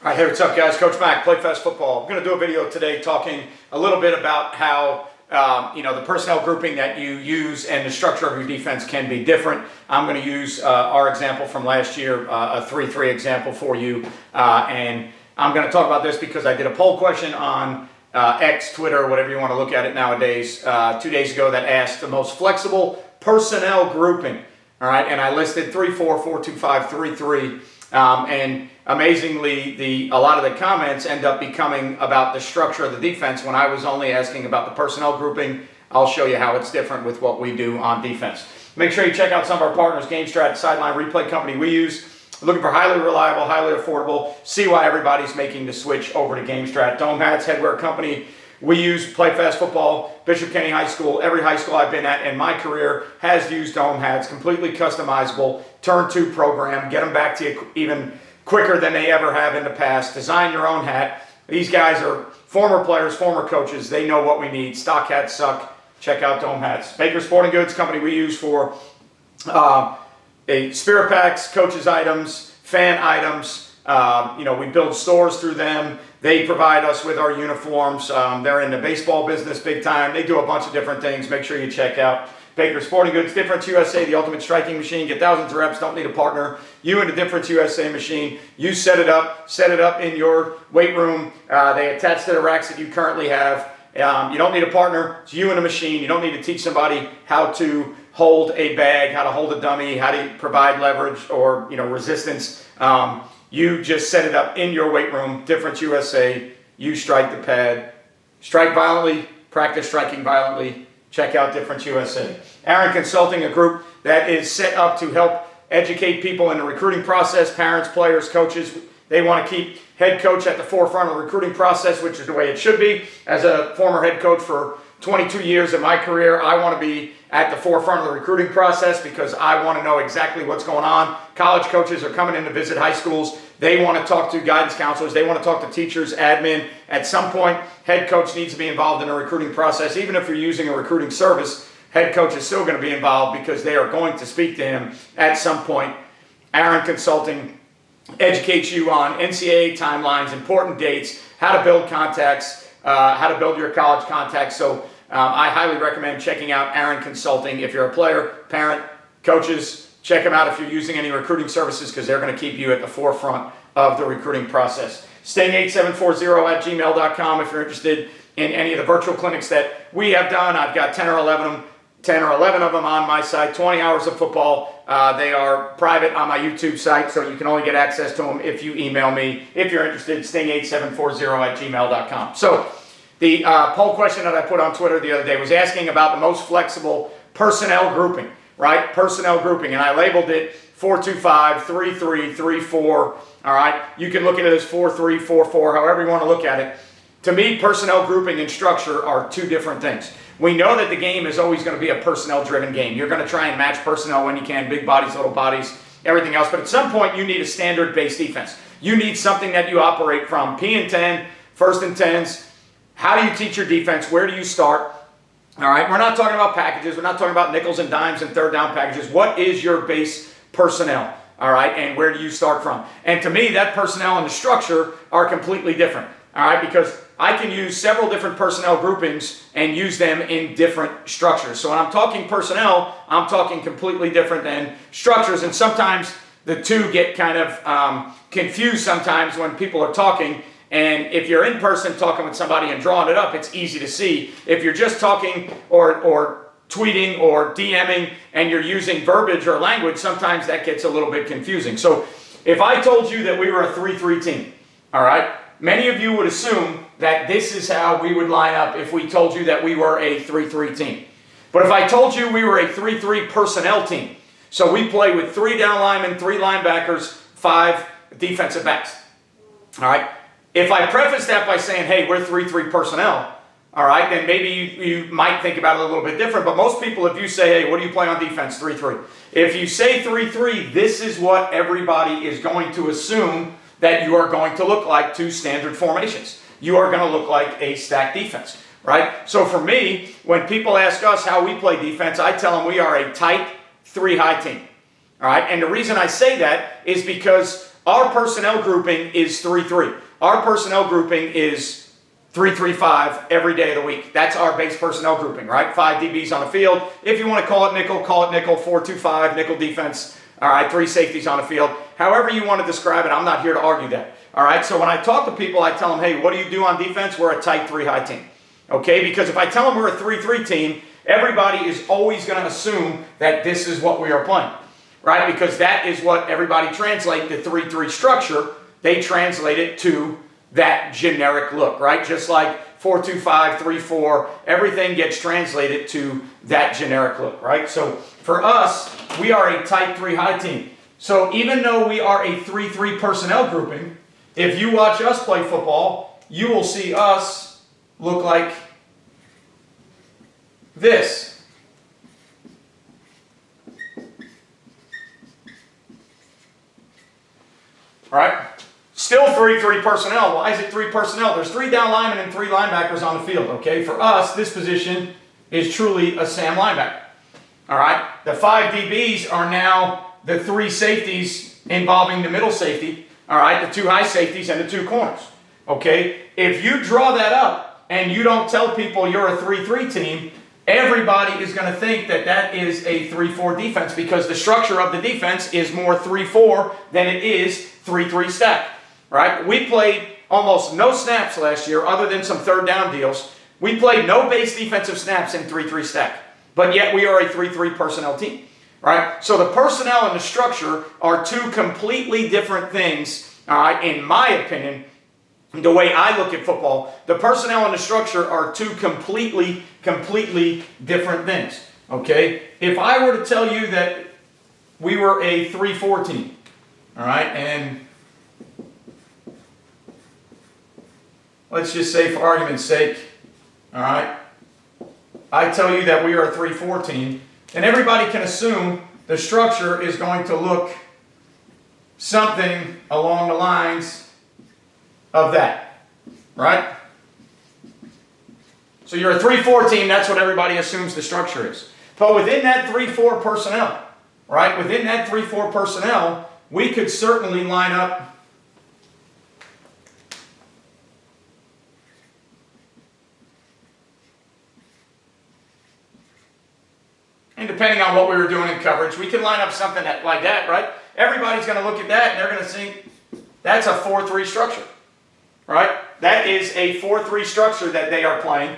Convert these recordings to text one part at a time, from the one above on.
All right, hey, what's up, guys? Coach Mac, Play Fast Football. I'm going to do a video today talking a little bit about how the personnel grouping that you use and the structure of your defense can be different. I'm going to use our example from last year, a 3-3 example for you, and I'm going to talk about this because I did a poll question on X, Twitter, whatever you want to look at it nowadays, 2 days ago that asked the most flexible personnel grouping. All right, and I listed 3-4, 4-2-5, 3-3. And amazingly, a lot of the comments end up becoming about the structure of the defense when I was only asking about the personnel grouping. I'll show you how it's different with what we do on defense. Make sure you check out some of our partners, GameStrat, sideline replay company we use. Looking for highly reliable, highly affordable. See why everybody's making the switch over to GameStrat. Dome Hats, headwear company. We use Play Fast Football, Bishop Kenny High School. Every high school I've been at in my career has used Dome Hats. Completely customizable, turn to program. Get them back to you even quicker than they ever have in the past. Design your own hat. These guys are former players, former coaches. They know what we need. Stock hats suck. Check out Dome Hats. Baker Sporting Goods company we use for spirit packs, coaches items, fan items. We build stores through them. They provide us with our uniforms. They're in the baseball business big time. They do a bunch of different things. Make sure you check out Baker Sporting Goods, DifferenceUSA, the ultimate striking machine. Get thousands of reps, don't need a partner. You and the DifferenceUSA machine. You set it up in your weight room. They attach to the racks that you currently have. You don't need a partner. It's you and a machine. You don't need to teach somebody how to hold a bag, how to hold a dummy, how to provide leverage or resistance. You just set it up in your weight room, DifferenceUSA. You strike the pad. Strike violently, practice striking violently. Check out DifferenceUSA. Aren Consulting, a group that is set up to help educate people in the recruiting process, parents, players, coaches. They want to keep head coach at the forefront of the recruiting process, which is the way it should be. As a former head coach for 22 years in my career, I want to be at the forefront of the recruiting process because I want to know exactly what's going on. College coaches are coming in to visit high schools. They want to talk to guidance counselors. They want to talk to teachers, admin. At some point, head coach needs to be involved in the recruiting process. Even if you're using a recruiting service, head coach is still going to be involved because they are going to speak to him at some point. Aren Consulting educates you on NCAA timelines, important dates, how to build contacts, how to build your college contacts. So I highly recommend checking out Aren Consulting. If you're a player, parent, coaches, check them out if you're using any recruiting services because they're going to keep you at the forefront of the recruiting process. Sting8740@gmail.com if you're interested in any of the virtual clinics that we have done. I've got 10 or 11 of them on my site, 20 hours of football. They are private on my YouTube site, so you can only get access to them if you email me. If you're interested, sting8740@gmail.com. So the poll question that I put on Twitter the other day was asking about the most flexible personnel grouping, right? Personnel grouping, and I labeled it 4-2-5, 3-3, 3-4, all right? You can look at it as 4-3, 4-4, however you want to look at it. To me, personnel grouping and structure are two different things. We know that the game is always going to be a personnel-driven game. You're going to try and match personnel when you can, big bodies, little bodies, everything else. But at some point, you need a standard-based defense. You need something that you operate from P and 10, first and 10s. How do you teach your defense? Where do you start? All right, we're not talking about packages. We're not talking about nickels and dimes and third down packages. What is your base personnel? All right, and where do you start from? And to me, that personnel and the structure are completely different. All right, because I can use several different personnel groupings and use them in different structures. So when I'm talking personnel, I'm talking completely different than structures. And sometimes the two get kind of confused sometimes when people are talking. And if you're in person talking with somebody and drawing it up, it's easy to see. If you're just talking or tweeting or DMing and you're using verbiage or language, sometimes that gets a little bit confusing. So if I told you that we were a 3-3 team, all right, many of you would assume that this is how we would line up if we told you that we were a 3-3 team. But if I told you we were a 3-3 personnel team, so we play with 3 down linemen, 3 linebackers, 5 defensive backs, all right, if I preface that by saying, hey, we're 3-3 personnel, all right, then maybe you might think about it a little bit different. But most people, if you say, hey, what do you play on defense? 3-3. If you say 3-3, this is what everybody is going to assume that you are going to look like 2 standard formations. You are going to look like a stacked defense, right? So for me, when people ask us how we play defense, I tell them we are a tight 3-high team, all right? And the reason I say that is because our personnel grouping is 3-3. Our personnel grouping is 3-3-5 every day of the week. That's our base personnel grouping, right? 5 DBs on the field. If you want to call it nickel, 4-2-5, nickel defense. All right, 3 safeties on the field. However you want to describe it, I'm not here to argue that. All right, so when I talk to people, I tell them, hey, what do you do on defense? We're a tight 3-high team. Okay, because if I tell them we're a 3-3 team, everybody is always going to assume that this is what we are playing, right? Because that is what everybody translates the 3-3 structure. They translate it to that generic look, right? Just like 4-2-5, 3-4, everything gets translated to that generic look, right? So for us, we are a tight 3-high team. So even though we are a 3-3 personnel grouping, if you watch us play football, you will see us look like this. All right? Still 3-3 personnel. Why is it 3 personnel? There's 3 down linemen and 3 linebackers on the field, okay? For us, this position is truly a Sam linebacker. All right? The 5 DBs are now the 3 safeties involving the middle safety, all right? The 2 high safeties and the 2 corners, okay? If you draw that up and you don't tell people you're a 3-3 team, everybody is going to think that that is a 3-4 defense because the structure of the defense is more 3-4 than it is 3-3 stack, right? We played almost no snaps last year other than some third down deals. We played no base defensive snaps in 3-3 stack, but yet we are a 3-3 personnel team, right? So the personnel and the structure are 2 completely different things, all right, in my opinion. The way I look at football, the personnel and the structure are 2 completely different things, okay? If I were to tell you that we were a 3-4 team, all right, and let's just say for argument's sake, all right, I tell you that we are a 3-4 team, and everybody can assume the structure is going to look something along the lines of that, right? So you're a 3-4 team, that's what everybody assumes the structure is. But within that 3-4 personnel, right, within that 3-4 personnel, we could certainly line up and depending on what we were doing in coverage, we can line up something like that, right? Everybody's going to look at that and they're going to think that's a 4-3 structure. Right? That is a 4-3 structure that they are playing,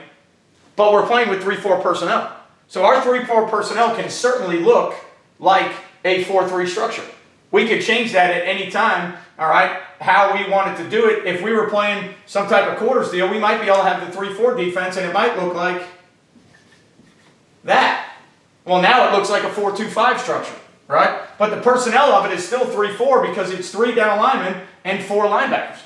but we're playing with 3-4 personnel. So our 3-4 personnel can certainly look like a 4-3 structure. We could change that at any time, all right, how we wanted to do it. If we were playing some type of quarters deal, we might be able to have the 3-4 defense, and it might look like that. Well, now it looks like a 4-2-5 structure, right? But the personnel of it is still 3-4 because it's 3 down linemen and 4 linebackers.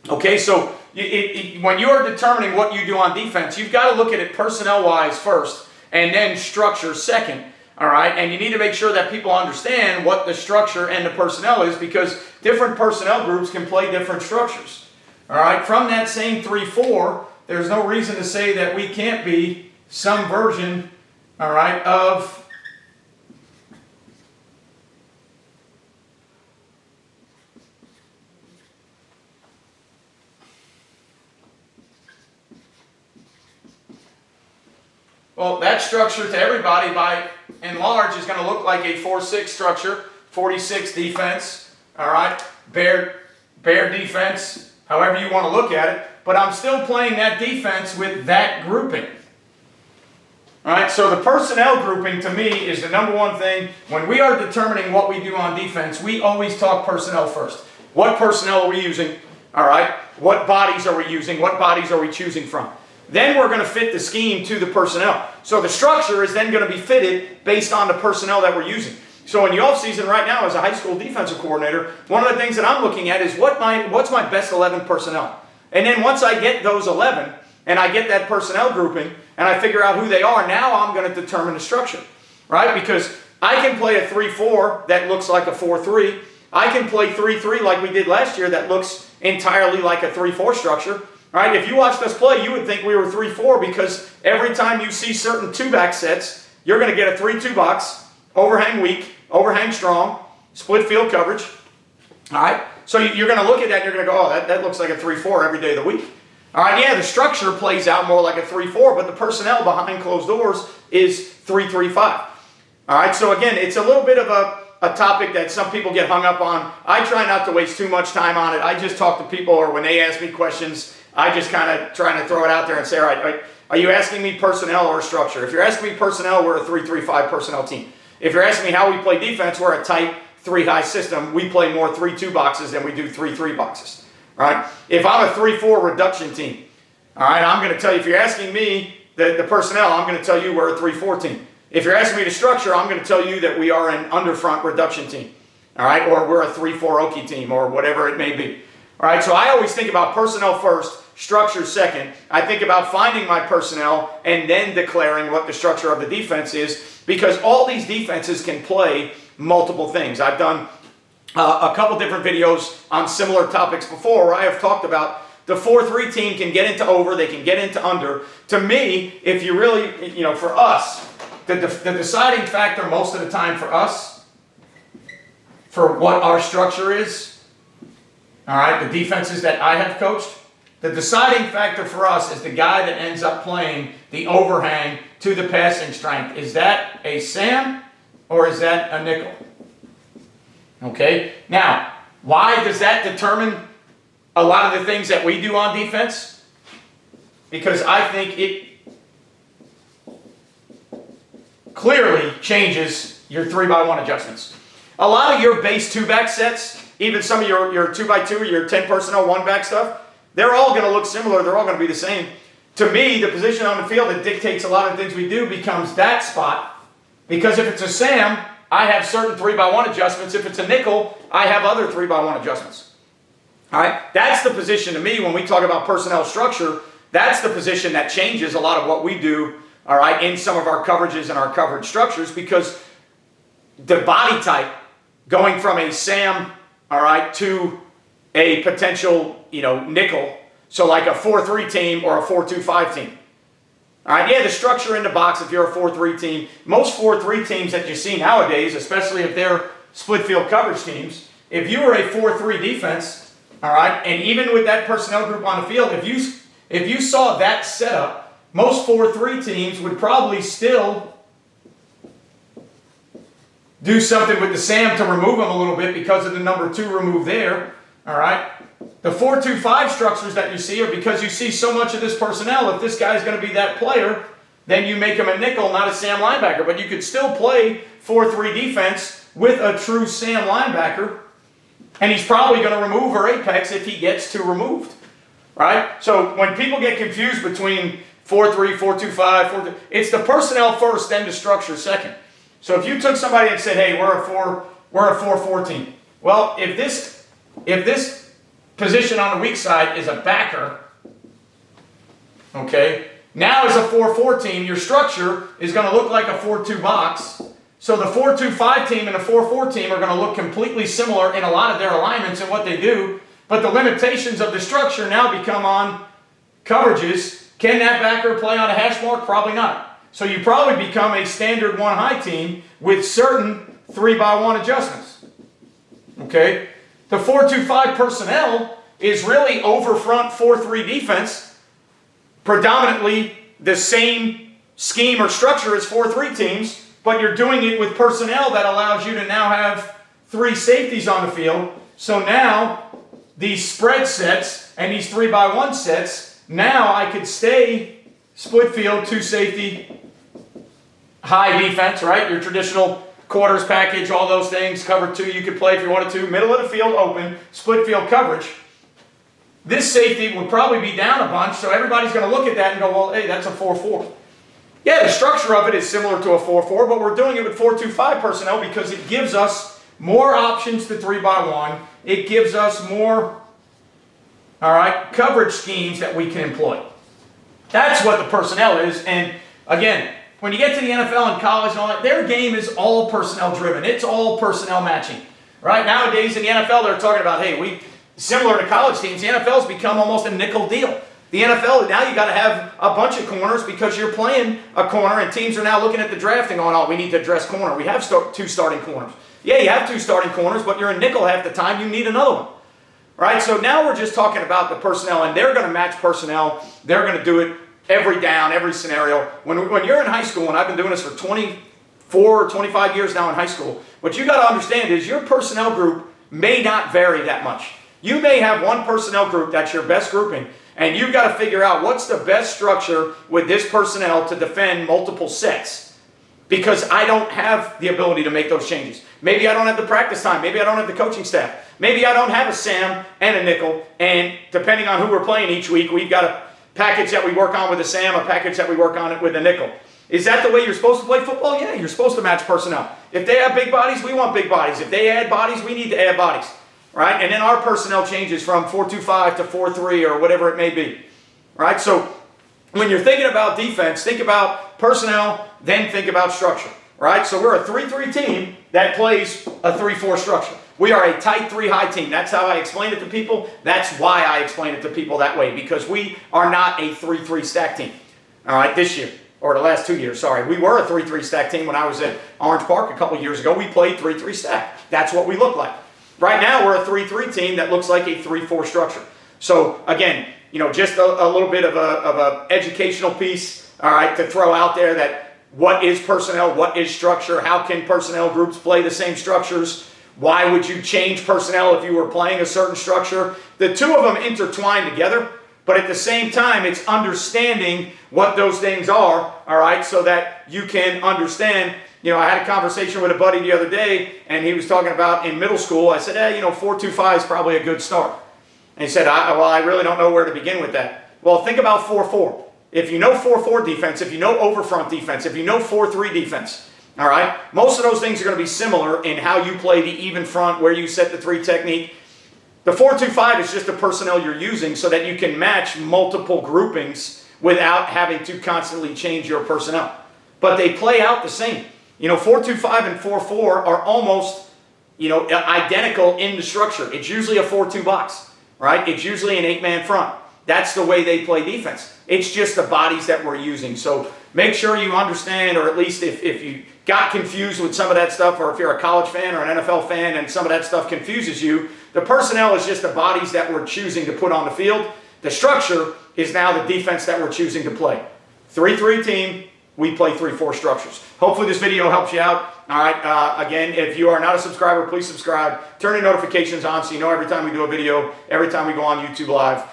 Okay, so when you are determining what you do on defense, you've got to look at it personnel-wise first and then structure second, all right? And you need to make sure that people understand what the structure and the personnel is because different personnel groups can play different structures, all right? From that same 3-4, there's no reason to say that we can't be some version, all right, of well, that structure to everybody by and large is going to look like a 4-6 structure, 46 defense, all right, bear defense, however you want to look at it, but I'm still playing that defense with that grouping. All right, so the personnel grouping to me is the number one thing. When we are determining what we do on defense, we always talk personnel first. What personnel are we using? All right, what bodies are we using? What bodies are we choosing from? Then we're going to fit the scheme to the personnel. So the structure is then going to be fitted based on the personnel that we're using. So in the offseason right now as a high school defensive coordinator, one of the things that I'm looking at is what's my best 11 personnel. And then once I get those 11 and I get that personnel grouping and I figure out who they are, now I'm going to determine the structure, right? Because I can play a 3-4 that looks like a 4-3. I can play 3-3 like we did last year that looks entirely like a 3-4 structure. Right? If you watched us play, you would think we were 3-4 because every time you see certain 2-back sets, you're going to get a 3-2 box, overhang weak, overhang strong, split field coverage. All right? So you're going to look at that and you're going to go, oh, that looks like a 3-4 every day of the week. All right, yeah, the structure plays out more like a 3-4, but the personnel behind closed doors is 3-3-5. All right, so again, it's a little bit of a topic that some people get hung up on. I try not to waste too much time on it. I just talk to people, or when they ask me questions, I just kind of try to throw it out there and say, all right, are you asking me personnel or structure? If you're asking me personnel, we're a 3-3-5 personnel team. If you're asking me how we play defense, we're a tight 3-high system. We play more 3-2 boxes than we do 3-3 boxes. All right? If I'm a 3-4 reduction team, all right, I'm going to tell you, if you're asking me the personnel, I'm going to tell you we're a 3-4 team. If you're asking me the structure, I'm going to tell you that we are an underfront reduction team. All right? Or we're a 3-4 Okie team, or whatever it may be. All right? So I always think about personnel first, structure second. I think about finding my personnel and then declaring what the structure of the defense is, because all these defenses can play multiple things. I've done a couple different videos on similar topics before where I have talked about the 4-3 team can get into over, they can get into under. To me, if you really, for us, the deciding factor most of the time for us, for what our structure is, all right, the defenses that I have coached, the deciding factor for us is the guy that ends up playing the overhang to the passing strength. Is that a Sam or is that a nickel? Okay, now, why does that determine a lot of the things that we do on defense? Because I think it clearly changes your 3-by-1 adjustments. A lot of your base 2-back sets, even some of your 2-by-2, your 10 personnel 1-back stuff, they're all going to look similar. They're all going to be the same. To me, the position on the field that dictates a lot of the things we do becomes that spot. Because if it's a Sam, I have certain 3-by-1 adjustments. If it's a nickel, I have other 3-by-1 adjustments. All right? That's the position to me when we talk about personnel structure. That's the position that changes a lot of what we do, all right, in some of our coverages and our coverage structures, because the body type going from a Sam, all right, to a potential, nickel, so like a 4-3 team or a 4-2-5 team. All right, yeah, the structure in the box, if you're a 4-3 team, most 4-3 teams that you see nowadays, especially if they're split field coverage teams, if you were a 4-3 defense, all right, and even with that personnel group on the field, if you saw that setup, most 4-3 teams would probably still do something with the Sam to remove them a little bit because of the number 2 remove there. All right. The 4-2-5 structures that you see are because you see so much of this personnel. If this guy's going to be that player, then you make him a nickel, not a Sam linebacker. But you could still play 4-3 defense with a true Sam linebacker, and he's probably going to remove or apex if he gets too removed. Right? So when people get confused between 4-3, 4-2-5, 4-2, it's the personnel first, then the structure second. So if you took somebody and said, "Hey, we're a 4-4 team," well, if this position on the weak side is a backer, okay, now as a 4-4 team, your structure is going to look like a 4-2 box. So the 4-2-5 team and the 4-4 team are going to look completely similar in a lot of their alignments and what they do, but the limitations of the structure now become on coverages. Can that backer play on a hash mark? Probably not. So you probably become a standard 1-high team with certain 3-by-1 adjustments. Okay? The 4-2-5 personnel is really over front 4-3 defense, predominantly the same scheme or structure as 4-3 teams, but you're doing it with personnel that allows you to now have 3 safeties on the field. So now these spread sets and these 3-by-1 sets, now I could stay split field, 2 safety, high defense, right? Your traditional quarters package, all those things, cover 2 you could play if you wanted to, middle of the field open, split field coverage. This safety would probably be down a bunch, so everybody's going to look at that and go, well, hey, that's a 4-4. Yeah, the structure of it is similar to a 4-4, but we're doing it with 4-2-5 personnel because it gives us more options to 3-by-1. It gives us more, all right, coverage schemes that we can employ. That's what the personnel is, and again, when you get to the NFL and college and all that, their game is all personnel driven. It's all personnel matching. Right? Nowadays in the NFL, they're talking about, hey, similar to college teams, the NFL's become almost a nickel deal. The NFL, now you got to have a bunch of corners because you're playing a corner, and teams are now looking at the draft and going, oh, we need to address corner. We have 2 starting corners. Yeah, you have 2 starting corners, but you're a nickel half the time. You need another one. Right? So now we're just talking about the personnel, and they're going to match personnel. They're going to do it every down, every scenario. When you're in high school, and I've been doing this for 24 or 25 years now in high school, what you got to understand is your personnel group may not vary that much. You may have one personnel group that's your best grouping, and you've got to figure out what's the best structure with this personnel to defend multiple sets. Because I don't have the ability to make those changes. Maybe I don't have the practice time. Maybe I don't have the coaching staff. Maybe I don't have a Sam and a nickel. And depending on who we're playing each week, we've got a package that we work on with a Sam, a package that we work on with a nickel. Is that the way you're supposed to play football? Yeah, you're supposed to match personnel. If they have big bodies, we want big bodies. If they add bodies, we need to add bodies. Right? And then our personnel changes from 4-2-5 to 4-3 or whatever it may be. Right? So when you're thinking about defense, think about personnel, then think about structure, right? So we're a 3-3 team that plays a 3-4 structure. We are a tight 3-high team. That's how I explain it to people. That's why I explain it to people that way, because we are not a 3-3 stack team, all right, this year, or the last 2 years, sorry. We were a 3-3 stack team when I was at Orange Park a couple years ago. We played 3-3 stack. That's what we look like. Right now, we're a 3-3 team that looks like a 3-4 structure. So, again, you know, just a little bit of a educational piece, all right, to throw out there that what is personnel, what is structure, how can personnel groups play the same structures, why would you change personnel if you were playing a certain structure. The two of them intertwine together, but at the same time, it's understanding what those things are, all right, so that you can understand. You know, I had a conversation with a buddy the other day, and he was talking about in middle school. I said, you know, 4-2-5 is probably a good start. And he said, well, I really don't know where to begin with that. Well, think about 4-4. If you know 4-4 defense, if you know overfront defense, if you know 4-3 defense, all right, most of those things are going to be similar in how you play the even front, where you set the 3 technique. The 4-2-5 is just the personnel you're using so that you can match multiple groupings without having to constantly change your personnel. But they play out the same. You know, 4-2-5 and 4-4 are almost, you know, identical in the structure. It's usually a 4-2 box, right? It's usually an 8-man front. That's the way they play defense. It's just the bodies that we're using. So make sure you understand, or at least if you got confused with some of that stuff, or if you're a college fan or an NFL fan and some of that stuff confuses you, the personnel is just the bodies that we're choosing to put on the field. The structure is now the defense that we're choosing to play. 3-3 team, we play 3-4 structures. Hopefully this video helps you out. All right, again, if you are not a subscriber, please subscribe. Turn your notifications on so you know every time we do a video, every time we go on YouTube Live.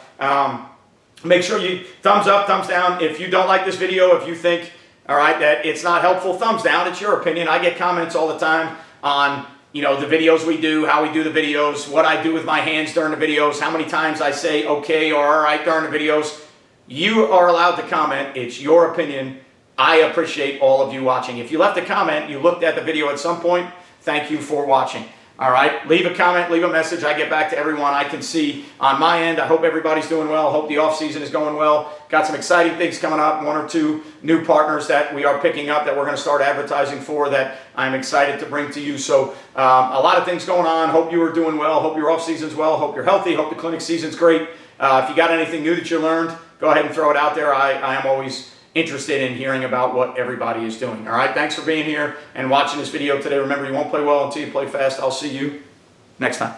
Make sure you thumbs up, thumbs down. If you don't like this video, if you think, all right, that it's not helpful, thumbs down. It's your opinion. I get comments all the time on, you know, the videos we do, how we do the videos, what I do with my hands during the videos, how many times I say okay or all right during the videos. You are allowed to comment. It's your opinion. I appreciate all of you watching. If you left a comment, you looked at the video at some point, thank you for watching. All right, leave a comment, leave a message. I get back to everyone I can see on my end. I hope everybody's doing well. Hope the off season is going well. Got some exciting things coming up. 1 or 2 new partners that we are picking up that we're going to start advertising for that I'm excited to bring to you. So a lot of things going on. Hope you are doing well. Hope your off season's well. Hope you're healthy. Hope the clinic season's great. If you got anything new that you learned, go ahead and throw it out there. I am always interested in hearing about what everybody is doing. All right, thanks for being here and watching this video today. Remember, you won't play well until you play fast. I'll see you next time.